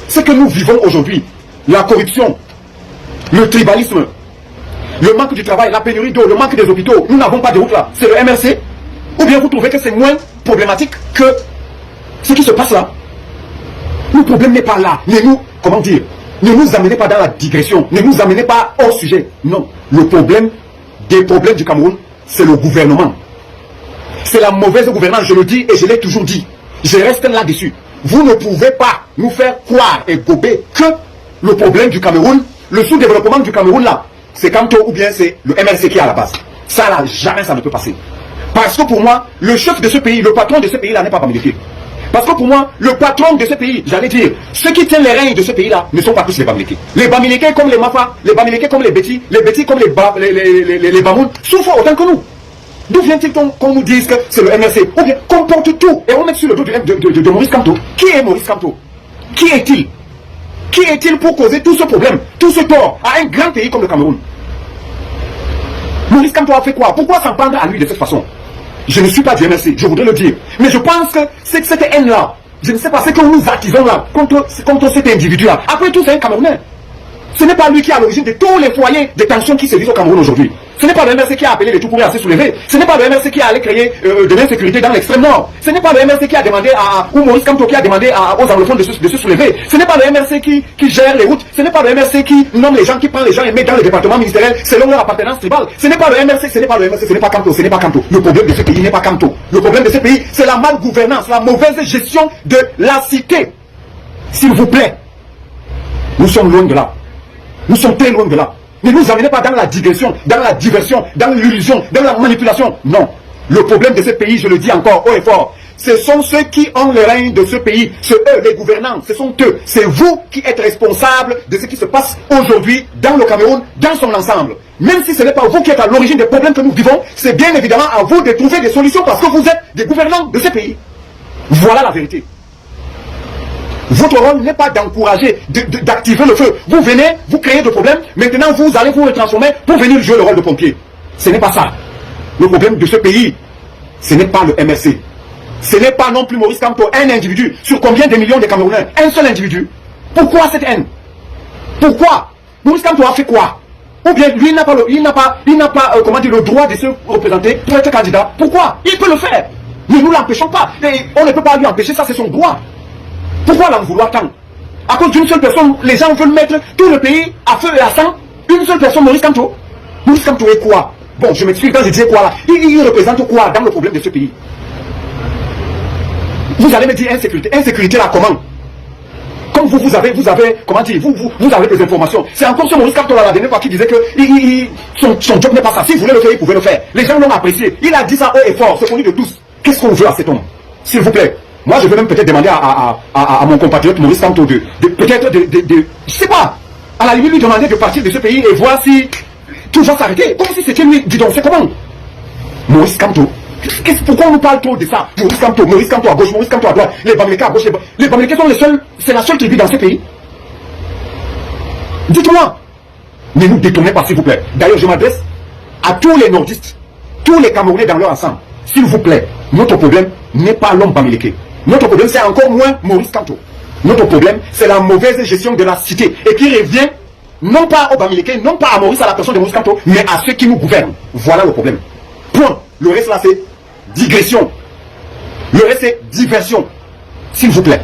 Ce que nous vivons aujourd'hui, la corruption, le tribalisme, le manque du travail, la pénurie d'eau, le manque des hôpitaux, nous n'avons pas de route là. C'est le MRC? Ou bien vous trouvez que c'est moins problématique que ce qui se passe là? Le problème n'est pas là. Ne nous, comment dire, ne nous amenez pas dans la digression. Ne nous amenez pas hors sujet. Non. Le problème des problèmes du Cameroun, c'est le gouvernement. C'est la mauvaise gouvernance, je le dis et je l'ai toujours dit. Je reste là-dessus. Vous ne pouvez pas nous faire croire et gober que le problème du Cameroun, le sous-développement du Cameroun là, c'est Kanto ou bien c'est le MRC qui est à la base. Ça là, jamais ça ne peut passer. Parce que pour moi, le chef de ce pays, le patron de ce pays là n'est pas Bamileke. Parce que pour moi, le patron de ce pays, j'allais dire, ceux qui tiennent les règnes de ce pays-là ne sont pas tous les Bamileke. Les Bamileke comme les Mafa, les Bamileke comme les Bétis comme les Bamoun, souffrent autant que nous. D'où vient-il qu'on nous dise que c'est le MRC? Ou bien qu'on porte tout et on met sur le dos de Maurice Kamto. Qui est Maurice Kamto? Qui est-il? Qui est-il pour causer tout ce problème, tout ce tort à un grand pays comme le Cameroun? Maurice Kamto a fait quoi? Pourquoi s'en prendre à lui de cette façon? Je ne suis pas du MRC, je voudrais le dire. Mais je pense que cette haine-là, je ne sais pas, ce que nous attisons là, contre cet individu-là. Après tout, c'est un Camerounais. Ce n'est pas lui qui est à l'origine de tous les foyers de tensions qui se vivent au Cameroun aujourd'hui. Ce n'est pas le MRC qui a appelé les tout-pourris à se soulever. Ce n'est pas le MRC qui a allé créer de l'insécurité dans l'extrême nord. Ce n'est pas le MRC qui a demandé ou Maurice Kamto qui a demandé aux anglophones de se soulever. Ce n'est pas le MRC qui gère les routes. Ce n'est pas le MRC qui nomme les gens, qui prend les gens et met dans le département ministériel selon leur appartenance tribale. Ce n'est pas le MRC, ce n'est pas le MRC, ce n'est pas Kamto, ce n'est pas Kamto. Le problème de ce pays n'est pas Kamto. Le problème de ce pays, c'est la malgouvernance, la mauvaise gestion de la cité. S'il vous plaît, nous sommes loin de là. Nous sommes très loin de là. Ne nous amenez pas dans la digression, dans la diversion, dans l'illusion, dans la manipulation. Non. Le problème de ce pays, je le dis encore haut et fort, ce sont ceux qui ont le règne de ce pays. C'est eux, les gouvernants. Ce sont eux. C'est vous qui êtes responsables de ce qui se passe aujourd'hui dans le Cameroun, dans son ensemble. Même si ce n'est pas vous qui êtes à l'origine des problèmes que nous vivons, c'est bien évidemment à vous de trouver des solutions parce que vous êtes des gouvernants de ce pays. Voilà la vérité. Votre rôle n'est pas d'encourager, d'activer le feu. Vous venez, vous créez des problèmes, maintenant vous allez vous transformer pour venir jouer le rôle de pompier. Ce n'est pas ça. Le problème de ce pays, ce n'est pas le MRC. Ce n'est pas non plus Maurice Kamto, un individu. Sur combien de millions de Camerounais? Un seul individu. Pourquoi cette haine? Pourquoi? Maurice Kamto a fait quoi? Ou bien lui, il n'a pas, comment dire, le droit de se représenter pour être candidat. Pourquoi? Il peut le faire. Ne nous l'empêchons pas. Et on ne peut pas lui empêcher, ça c'est son droit. Pourquoi l'en vouloir tant? À cause d'une seule personne, les gens veulent mettre tout le pays à feu et à sang. Une seule personne, Maurice Kamto. Maurice Kamto est quoi? Bon, je m'explique quand je disais quoi là. Il représente quoi dans le problème de ce pays? Vous allez me dire insécurité. Insécurité là comment? Comme vous avez, comment dire, vous avez des informations. C'est encore ce Maurice Kamto là, la dernière fois qui disait que son job n'est pas ça. S'il voulait le faire, il pouvait le faire. Les gens l'ont apprécié. Il a dit ça haut et fort, c'est connu de tous. Qu'est-ce qu'on veut à cet homme? S'il vous plaît. Moi, je vais même peut-être demander à mon compatriote Maurice Kamto peut-être je sais pas, à la limite lui demander de partir de ce pays et voir si tout va s'arrêter. Comme si c'était lui. Dis donc, c'est comment? Maurice Kamto. Pourquoi on nous parle trop de ça? Maurice Kamto à gauche, Maurice Kamto à droite, les Bamileke à gauche. Les Bamileke sont les seuls, c'est la seule tribu dans ce pays. Dites-moi. Ne nous détournez pas, s'il vous plaît. D'ailleurs, je m'adresse à tous les nordistes, tous les Camerounais dans leur ensemble. S'il vous plaît, notre problème n'est pas l'homme Bamileke. Notre problème, c'est encore moins Maurice Kamto. Notre problème, c'est la mauvaise gestion de la cité et qui revient non pas au Bamileke, non pas à Maurice, à la personne de Maurice Kamto, mais à ceux qui nous gouvernent. Voilà le problème. Point. Le reste là, c'est digression. Le reste, c'est diversion. S'il vous plaît.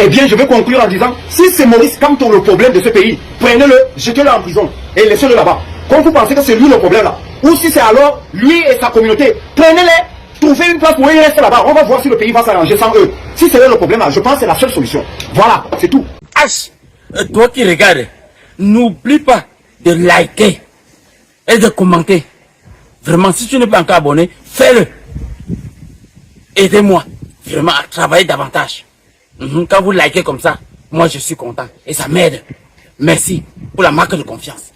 Eh bien, je vais conclure en disant, si c'est Maurice Kamto le problème de ce pays, prenez-le, jetez-le en prison et laissez-le là-bas. Quand vous pensez que c'est lui le problème là, ou si c'est alors lui et sa communauté, prenez-les. Trouvez une place pour ils restent là-bas. On va voir si le pays va s'arranger sans eux. Si c'est eux le problème, là, je pense que c'est la seule solution. Voilà, c'est tout. H, toi qui regardes, n'oublie pas de liker et de commenter. Vraiment, si tu n'es pas encore abonné, fais-le. Aidez-moi vraiment à travailler davantage. Quand vous likez comme ça, moi je suis content et ça m'aide. Merci pour la marque de confiance.